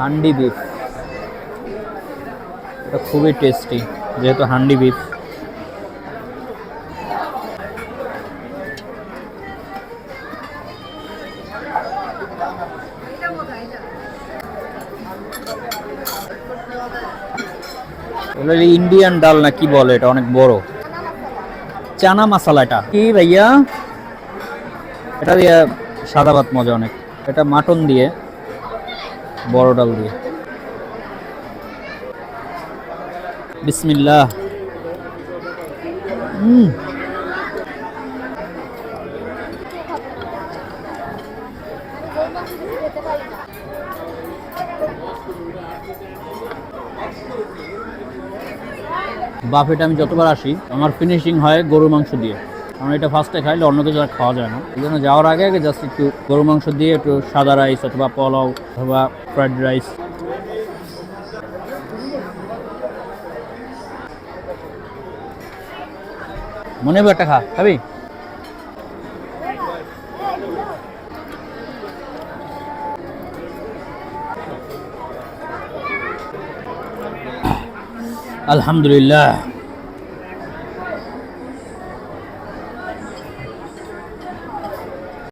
Handi beef, এটা খুবই tasty যেহেতু হান্ডি বিফ। ইন্ডিয়ান ডাল না কি বলে, এটা অনেক বড়। চানা মশলা, এটা কি ভাইয়া? এটা দিয়ে সাদা ভাত মজা অনেক। এটা মাটন দিয়ে, বড় ডাল দিয়ে। বিসমিল্লাহ। বাফেটে আমি যতবার আসি আমার ফিনিশিং হয় গরুর মাংস দিয়ে, কারণ এটা ফার্স্টে খাইলে অন্য কিছু আর খাওয়া যায় না। এই জন্য যাওয়ার আগে আগে জাস্ট একটু গরুর মাংস দিয়ে একটু সাদা রাইস অথবা পোলাও অথবা ফ্রাইড রাইস। মনে হবে একটা খাবি? আলহামদুলিল্লাহ।